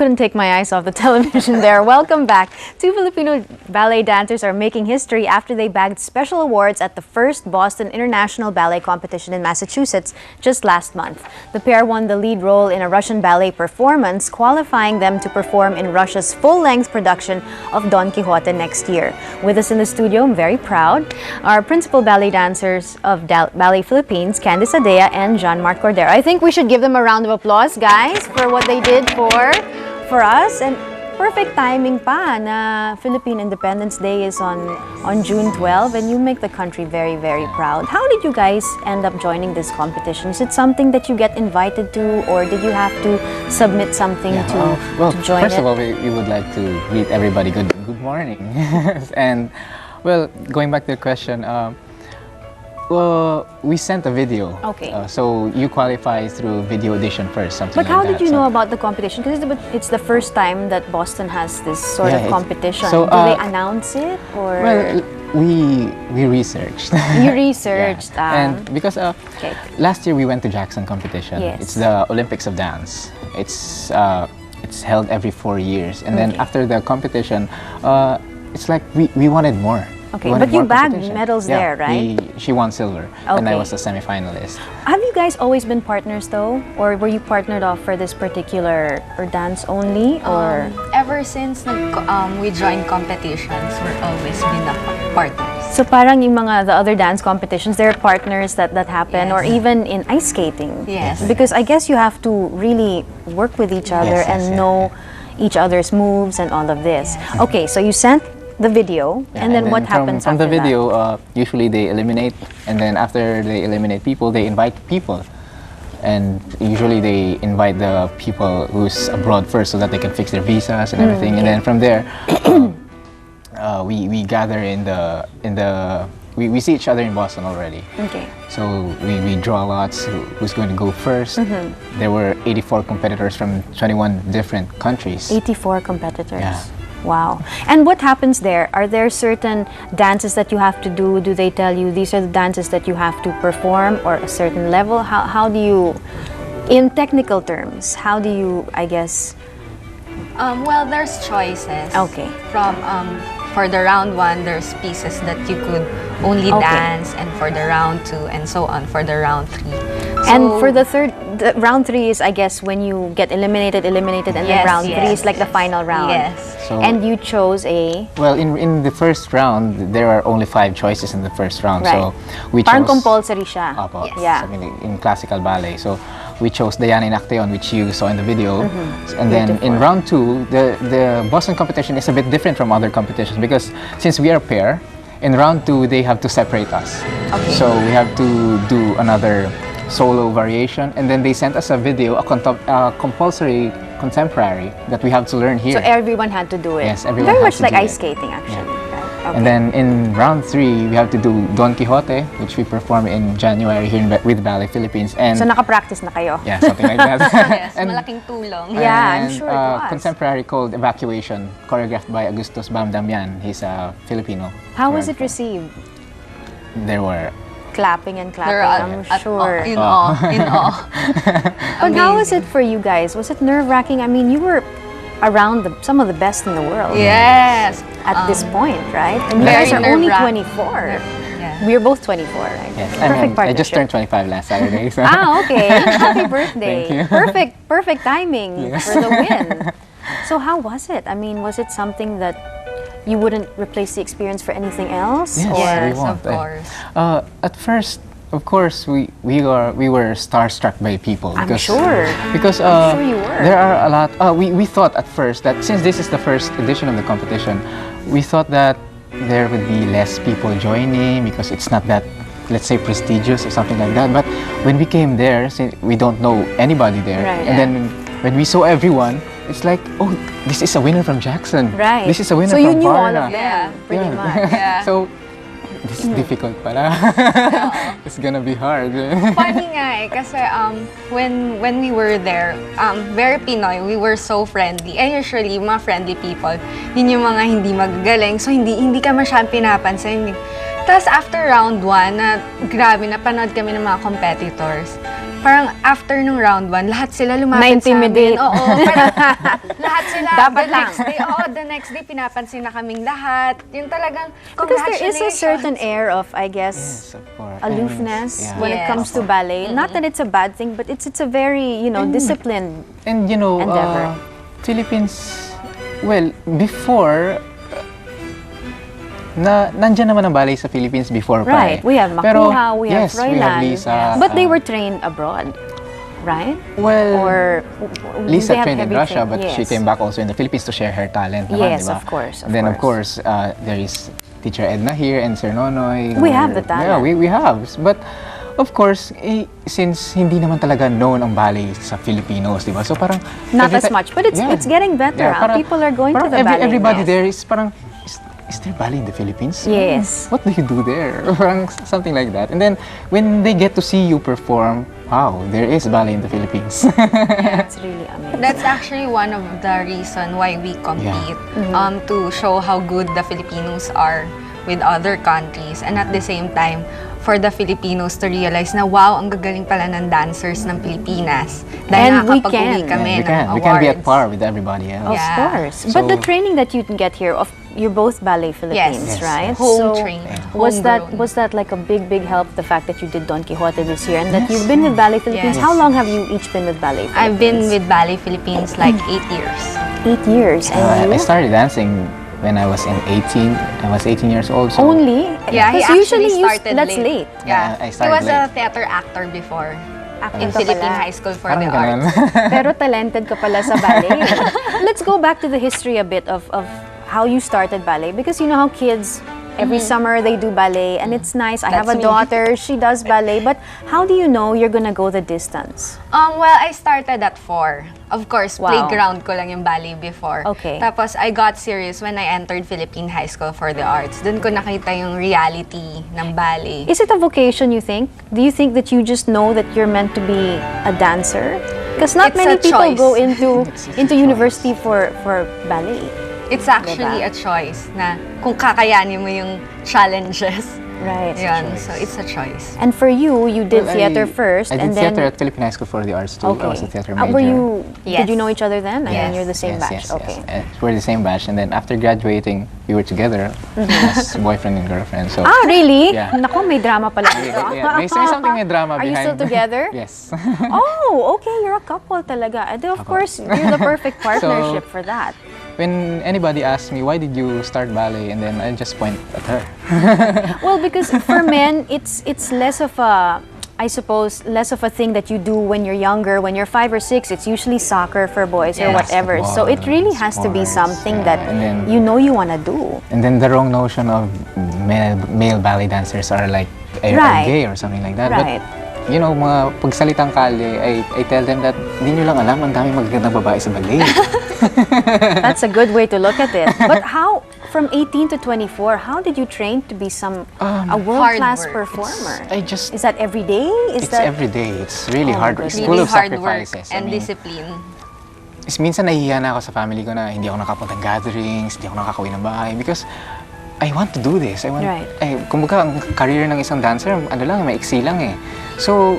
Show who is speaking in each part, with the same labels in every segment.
Speaker 1: couldn't take my eyes off the television there. Welcome back. Two Filipino ballet dancers are making history after they bagged special awards at the first Boston International Ballet Competition in Massachusetts just last month. The pair won the lead role in a Russian ballet performance, qualifying them to perform in Russia's full-length production of Don Quixote next year. With us in the studio, I'm very proud, our principal ballet dancers of Ballet Philippines, Candice Adea and Jean-Marc Cordero. I think we should give them a round of applause, guys, for what they did for us. And perfect timing pa na Philippine Independence Day is on June 12, and you make the country very, very proud. How did you guys end up joining this competition? Is it something that you get invited to, or did you have to submit something to join
Speaker 2: first of all, we would like to greet everybody good morning. And well, going back to the question, well, we sent a video.
Speaker 1: Okay.
Speaker 2: So you qualify through video audition first, something
Speaker 1: But
Speaker 2: like
Speaker 1: how
Speaker 2: that.
Speaker 1: did you know about the competition? Because it's the first time that Boston has this sort of competition.
Speaker 2: So,
Speaker 1: do they announce it, or?
Speaker 2: Well, we researched.
Speaker 1: You researched.
Speaker 2: And because last year we went to Jackson competition.
Speaker 1: Yes.
Speaker 2: It's the Olympics of dance. It's held every 4 years, and then after the competition, it's like we wanted more.
Speaker 1: Okay, but you bagged medals there, right?
Speaker 2: She won silver, and I was a semi-finalist.
Speaker 1: Have you guys always been partners though? Or were you partnered off for this particular dance only? Or
Speaker 3: ever since we joined competitions, we're always been partners.
Speaker 1: So parang yung the other dance competitions, there are partners that happen, or even in ice skating.
Speaker 3: Yes.
Speaker 1: Because I guess you have to really work with each other and know each other's moves and all of this.
Speaker 3: Yes.
Speaker 1: Okay, so you sent the video, and then what happens
Speaker 2: from
Speaker 1: after
Speaker 2: the video? Usually they eliminate, and then after they eliminate people, they invite people, and usually they invite the people who's abroad first so that they can fix their visas and everything, and then from there we gather we see each other in Boston already.
Speaker 1: Okay.
Speaker 2: So we draw lots who's going to go first. There were 84 competitors from 21 different countries.
Speaker 1: 84 competitors.
Speaker 2: Yeah.
Speaker 1: Wow. And what happens there? Are there certain dances that you have to do? Do they tell you these are the dances that you have to perform, or a certain level? How do you, in technical terms, how do you, I guess?
Speaker 3: Well, there's choices.
Speaker 1: Okay.
Speaker 3: From for the round 1, there's pieces that you could only dance, and for the round 2, and so on for the round 3.
Speaker 1: And for the round 3 is, I guess, when you get eliminated, and then round 3 is like the final round.
Speaker 3: Yes.
Speaker 2: So,
Speaker 1: and you chose a...
Speaker 2: Well, in the first round, there are only 5 choices in the first round.
Speaker 1: Right.
Speaker 2: So we
Speaker 1: Parang
Speaker 2: chose...
Speaker 1: compulsory siya.
Speaker 2: Yes.
Speaker 1: Yeah.
Speaker 2: Something in classical ballet. So we chose Diana in Acteon, which you saw in the video. And then in round 2, the Boston competition is a bit different from other competitions, because since we are a pair, in round 2, they have to separate us.
Speaker 1: Okay.
Speaker 2: So we have to do another solo variation, and then they sent us a video, a compulsory contemporary that we have to learn here.
Speaker 1: So everyone had to do it.
Speaker 2: Yes, everyone
Speaker 1: Very
Speaker 2: had
Speaker 1: much
Speaker 2: to
Speaker 1: like
Speaker 2: do
Speaker 1: ice
Speaker 2: it.
Speaker 1: skating, actually.
Speaker 2: Yeah.
Speaker 1: Right. Okay.
Speaker 2: And then in round 3, we have to do Don Quixote, which we perform in January here with Ballet Philippines. And
Speaker 1: so nakapractice na kayo.
Speaker 2: yeah, something like that.
Speaker 3: Yes,
Speaker 2: And-
Speaker 3: malaking tulong.
Speaker 1: Yeah, I'm
Speaker 2: and,
Speaker 1: sure it was.
Speaker 2: contemporary called Evacuation, choreographed by Agustus Bam Damian. He's a Filipino.
Speaker 1: How was it
Speaker 2: choreographer.
Speaker 1: received?
Speaker 2: There were
Speaker 1: Clapping and clapping,
Speaker 3: They're
Speaker 1: I'm sure.
Speaker 3: in awe.
Speaker 1: But how was it for you guys? Was it nerve-wracking? I mean, you were around some of the best in the world
Speaker 3: Yes.
Speaker 1: at this point, right? And you
Speaker 3: very
Speaker 1: guys are only
Speaker 3: nerve-wracking.
Speaker 1: 24.
Speaker 3: Yeah.
Speaker 1: We're both 24, right?
Speaker 2: Yes,
Speaker 1: Perfect
Speaker 2: I just
Speaker 1: partnership.
Speaker 2: turned 25 last Saturday. So.
Speaker 1: Okay. Happy birthday.
Speaker 2: Thank you.
Speaker 1: Perfect timing for the win. So how was it? I mean, was it something that you wouldn't replace the experience for anything else?
Speaker 2: Yes.
Speaker 1: Or?
Speaker 3: Yes,
Speaker 2: we
Speaker 3: of
Speaker 2: want.
Speaker 3: course.
Speaker 2: At first, of course, we were starstruck by people.
Speaker 1: I'm
Speaker 2: because,
Speaker 1: sure.
Speaker 2: Because
Speaker 1: I'm sure you were.
Speaker 2: there are a lot. We thought at first that since this is the first edition of the competition, we thought that there would be less people joining because it's not that, let's say, prestigious or something like that. But when we came there, since we don't know anybody there,
Speaker 1: Right.
Speaker 2: and then when we saw everyone, it's like, oh, this is a winner from Jackson.
Speaker 1: Right.
Speaker 2: This is a winner
Speaker 1: so
Speaker 2: from
Speaker 1: you knew all
Speaker 2: Varna.
Speaker 1: of them, pretty much.
Speaker 3: Yeah.
Speaker 2: So, this is difficult pala. It's gonna be hard.
Speaker 3: Funny nga kasi when we were there, very Pinoy, we were so friendly. And usually, mga friendly people, yun yung mga hindi magagaling. So, hindi ka masyadong pinapansin. Tapos, after round 1, grabe, napanood kami ng mga competitors. parang after nung round 1, lahat sila lumapit sa
Speaker 1: Na-intimidate.
Speaker 3: amin. Oo, parang lahat sila.
Speaker 1: Dapat
Speaker 3: the
Speaker 1: lang.
Speaker 3: next day, the next day, pinapansin na kaming lahat. Yung talagang,
Speaker 1: Because there is a
Speaker 3: congratulations.
Speaker 1: certain air of, I guess,
Speaker 2: Yes, of course.
Speaker 1: aloofness
Speaker 2: And,
Speaker 1: when it
Speaker 3: Yes.
Speaker 1: comes to ballet. Not that it's a bad thing, but it's a very, disciplined.
Speaker 2: And you know,
Speaker 1: endeavor.
Speaker 2: Philippines, well, before, nandyan naman ang ballet sa Philippines before
Speaker 1: Right.
Speaker 2: pa eh.
Speaker 1: We have
Speaker 2: Pero,
Speaker 1: Makuha, we have
Speaker 2: yes, we have
Speaker 1: Froilan.
Speaker 2: Lisa.
Speaker 1: But they were trained abroad, right?
Speaker 2: Well,
Speaker 1: Or
Speaker 2: Lisa
Speaker 1: they have
Speaker 2: trained in
Speaker 1: heavy
Speaker 2: Russia,
Speaker 1: train-
Speaker 2: but she
Speaker 1: yes.
Speaker 2: came back also in the Philippines to share her talent naman,
Speaker 1: Yes,
Speaker 2: diba?
Speaker 1: of course, of
Speaker 2: And then,
Speaker 1: course.
Speaker 2: of course, there is Teacher Edna here and Sir Nonoy.
Speaker 1: We have the talent.
Speaker 2: Yeah, we have. But, of course, since hindi naman talaga known ang ballet sa Filipinos, di ba? So parang...
Speaker 1: Not
Speaker 2: every
Speaker 1: as
Speaker 2: ti-
Speaker 1: much, but it's getting better.
Speaker 2: parang-
Speaker 1: People are going to
Speaker 2: parang
Speaker 1: the ballet.
Speaker 2: Everybody
Speaker 1: yes.
Speaker 2: there is parang, is there ballet in the Philippines?
Speaker 1: Yes.
Speaker 2: What do you do there? Parang something like that. And then, when they get to see you perform, wow, there is ballet in the Philippines.
Speaker 1: It's really amazing.
Speaker 3: That's actually one of the reason why we compete, to show how good the Filipinos are with other countries, and at the same time, for the Filipinos to realize na wow, ang gagaling pala ng dancers ng Pilipinas. Dahil
Speaker 1: And we
Speaker 3: nakakapag-uwi
Speaker 1: can.
Speaker 3: kami
Speaker 2: we
Speaker 3: ng
Speaker 2: can.
Speaker 3: awards.
Speaker 2: We can be at par with everybody else.
Speaker 1: Of
Speaker 3: Yeah.
Speaker 1: course. But the
Speaker 2: So-
Speaker 1: training that you can get here, you're both ballet Philippines,
Speaker 3: Yes.
Speaker 1: right?
Speaker 3: Home
Speaker 1: So,
Speaker 3: trained.
Speaker 1: Was
Speaker 3: homegrown.
Speaker 1: that like a big help, the fact that you did Don Quixote this year and that you've been with Ballet Philippines?
Speaker 3: Yes.
Speaker 1: How long have you each been with Ballet Philippines?
Speaker 3: I've been with Ballet Philippines like 8 years.
Speaker 1: 8 years. And
Speaker 2: I
Speaker 1: you?
Speaker 2: started dancing when I was 18. I was 18 years old. So
Speaker 1: Only?
Speaker 3: Yeah, he
Speaker 1: Because
Speaker 3: actually
Speaker 1: usually
Speaker 3: started
Speaker 1: that's
Speaker 3: late.
Speaker 1: late.
Speaker 3: Yeah,
Speaker 2: I
Speaker 3: he
Speaker 2: started
Speaker 3: was a
Speaker 2: late.
Speaker 3: theater actor before
Speaker 1: Actor
Speaker 3: in
Speaker 1: ka
Speaker 3: Philippine
Speaker 1: pala.
Speaker 3: High School for
Speaker 2: Parang
Speaker 3: the
Speaker 2: ganun.
Speaker 3: Arts.
Speaker 1: Pero talented ka pala sa ballet. Let's go back to the history a bit of how you started ballet. Because you know how kids, every summer they do ballet and it's nice. I have a
Speaker 3: That's me.
Speaker 1: daughter, she does ballet. But how do you know you're gonna go the distance?
Speaker 3: Well, I started at 4. Of course,
Speaker 1: Wow.
Speaker 3: playground ko lang yung ballet before.
Speaker 1: Okay.
Speaker 3: Tapos, I got serious when I entered Philippine High School for the Arts. Doon ko nakita yung reality ng ballet.
Speaker 1: Is it a vocation, you think? Do you think that you just know that you're meant to be a dancer? Because not
Speaker 3: It's
Speaker 1: many
Speaker 3: a
Speaker 1: people
Speaker 3: choice.
Speaker 1: go into
Speaker 2: It's a
Speaker 1: into
Speaker 2: choice.
Speaker 1: university for ballet.
Speaker 3: It's actually
Speaker 1: Diba?
Speaker 3: a choice na kung kakayanin mo yung challenges.
Speaker 1: Right.
Speaker 3: Yun, so it's a choice.
Speaker 1: And for you, you did
Speaker 2: Well,
Speaker 1: theater first,
Speaker 2: I
Speaker 1: and
Speaker 2: did
Speaker 1: then
Speaker 2: theater at Philippine High School for the Arts too.
Speaker 1: okay.
Speaker 2: I was a theater major.
Speaker 1: Were you?
Speaker 3: Yes.
Speaker 1: Did you know each other then? I mean,
Speaker 3: Yes.
Speaker 1: you're the same
Speaker 2: yes,
Speaker 1: batch.
Speaker 2: Yes,
Speaker 1: Okay.
Speaker 2: yes. We're the same batch, and then after graduating, we were together as boyfriend and girlfriend. So
Speaker 1: Ah, really?
Speaker 2: Yeah.
Speaker 1: Nako, may drama pala dito.
Speaker 2: yeah, may something may drama
Speaker 1: Are you
Speaker 2: behind.
Speaker 1: still together?
Speaker 2: Yes.
Speaker 1: Oh, okay. You're a couple talaga. And of course, you're the perfect partnership for that.
Speaker 2: When anybody asks me why did you start ballet, and then I just point at her.
Speaker 1: Well, because for men, it's less of a, I suppose, less of a thing that you do when you're younger. When you're 5 or 6, it's usually soccer for boys or
Speaker 3: Yeah.
Speaker 1: whatever. So it really has to be
Speaker 2: Sports,
Speaker 1: something
Speaker 2: yeah.
Speaker 1: that
Speaker 2: And then-
Speaker 1: you know you wanna do.
Speaker 2: And then the wrong notion of male ballet dancers are like are
Speaker 1: Right.
Speaker 2: gay or something like that.
Speaker 1: Right.
Speaker 2: But you know, mga pagsalitang kalye, I tell them that hindi nyo lang alam, ang dami magagandang babae sa ballet.
Speaker 1: That's a good way to look at it. But how, from 18 to 24, how did you train to be a world-class
Speaker 3: hard work.
Speaker 1: performer?
Speaker 2: I just,
Speaker 1: Is that every day? Is
Speaker 2: it's
Speaker 1: that
Speaker 2: every day. It's really
Speaker 1: Oh,
Speaker 2: hard.
Speaker 1: goodness.
Speaker 2: It's full
Speaker 3: Really
Speaker 2: of
Speaker 3: hard work
Speaker 2: sacrifices.
Speaker 3: and
Speaker 2: I mean,
Speaker 3: discipline.
Speaker 2: minsan nahihiya na ako sa family ko na hindi ako nakapunta ng gatherings, hindi ako nakakauwi ng bahay because I want to do this. I want,
Speaker 1: Right.
Speaker 2: kumbaga, ang career ng isang dancer, ano lang, maiksi lang eh. So,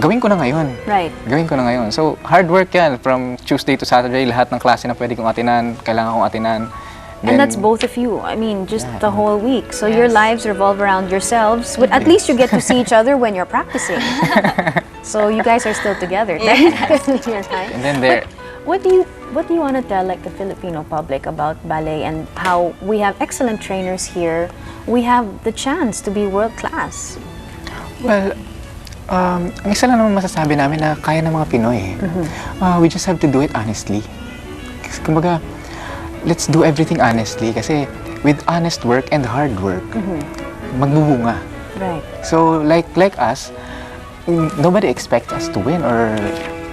Speaker 2: gawin ko na ngayon.
Speaker 1: right?
Speaker 2: Gawin ko na ngayon. So, hard work yan. From Tuesday to Saturday, lahat ng klase na pwede kong atinan, kailangan kong atinan.
Speaker 1: And that's both of you. I mean, just
Speaker 2: Yeah.
Speaker 1: the whole week. So your
Speaker 3: Yes.
Speaker 1: lives revolve around yourselves. But at least you get to see each other when you're practicing. So you guys are still together. Technically, right?
Speaker 2: And then there,
Speaker 1: What do you want to tell like the Filipino public about ballet and how we have excellent trainers here? We have the chance to be world class.
Speaker 2: well, ang isa lang naman masasabi namin na kaya ng mga Pinoy. We just have to do it honestly. Kasi, kumbaga, let's do everything honestly kasi with honest work and hard work, magbubunga.
Speaker 1: Right.
Speaker 2: So, like us, nobody expects us to win or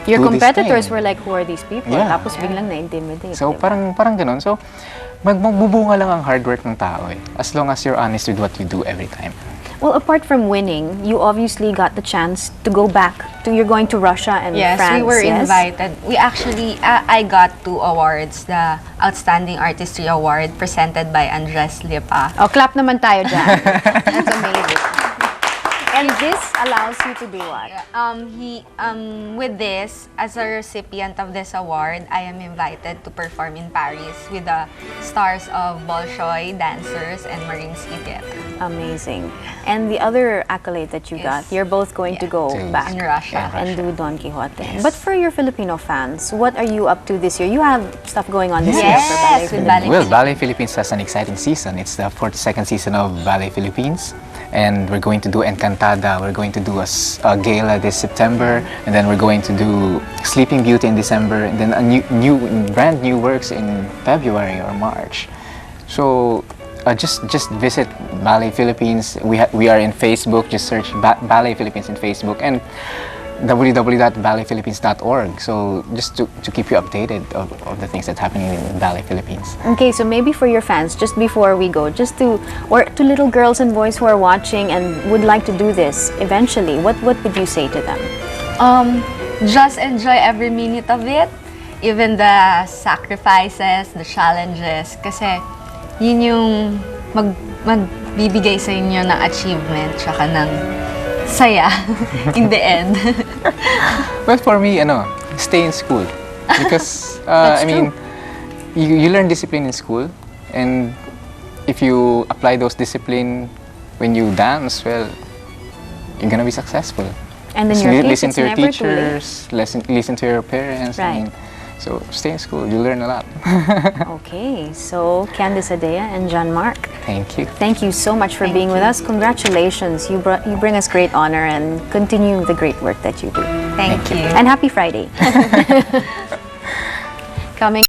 Speaker 1: Your
Speaker 2: do this
Speaker 1: competitors
Speaker 2: thing.
Speaker 1: were like, who are these people?
Speaker 2: Yeah.
Speaker 1: Tapos biglang na-intimidate.
Speaker 2: So,
Speaker 1: diba?
Speaker 2: parang ganun. So, magbubunga lang ang hard work ng tao eh. As long as you're honest with what you do every time.
Speaker 1: Well, apart from winning, you obviously got the chance to go back to, you're going to Russia and
Speaker 3: Yes,
Speaker 1: France,
Speaker 3: we were
Speaker 1: yes?
Speaker 3: invited. We actually, I got 2 awards. The Outstanding Artistry Award presented by Andres Lipa.
Speaker 1: Oh, clap naman tayo dyan. That's amazing. And this allows you to do what?
Speaker 3: With this, as a recipient of this award, I am invited to perform in Paris with the stars of Bolshoi dancers and Mariinsky Theater
Speaker 1: Amazing. And the other accolade that you got, you're both going to go back
Speaker 3: in Russia.
Speaker 1: and do Don Quixote. But for your Filipino fans, what are you up to this year? You have stuff going on this year for Ballet
Speaker 3: Yes, with
Speaker 1: Philippines.
Speaker 3: Ballet
Speaker 2: Well, Ballet Philippines has an exciting season. It's the 42nd season of Ballet Philippines. And we're going to do Encantada. We're going to do a gala this September. And then we're going to do Sleeping Beauty in December. And then brand new works in February or March. So just visit Ballet Philippines. We are in Facebook. Just search Ballet Philippines in Facebook. And www.balletphilippines.org. So just to keep you updated of the things that's happening in Ballet Philippines.
Speaker 1: Okay, so maybe for your fans, just before we go, or to little girls and boys who are watching and would like to do this eventually, what would you say to them?
Speaker 3: Just enjoy every minute of it, even the sacrifices, the challenges, kasi yun yung magbibigay sa inyo ng achievement tsaka ng saya in the end.
Speaker 2: Well, for me, stay in school. Because,
Speaker 1: That's
Speaker 2: I mean, you learn discipline in school. And if you apply those discipline when you dance, well, you're gonna be successful.
Speaker 1: And then your
Speaker 2: Listen
Speaker 1: kids,
Speaker 2: to your
Speaker 1: it's never too late.
Speaker 2: teachers, listen to your parents.
Speaker 1: Right.
Speaker 2: I mean, so stay in school, you learn a lot.
Speaker 1: Okay, so Candice Adea and John Mark,
Speaker 2: Thank you.
Speaker 1: thank you so much for being with us. Congratulations, you bring us great honor and continue the great work that you do.
Speaker 3: Thank you.
Speaker 1: And happy Friday. Coming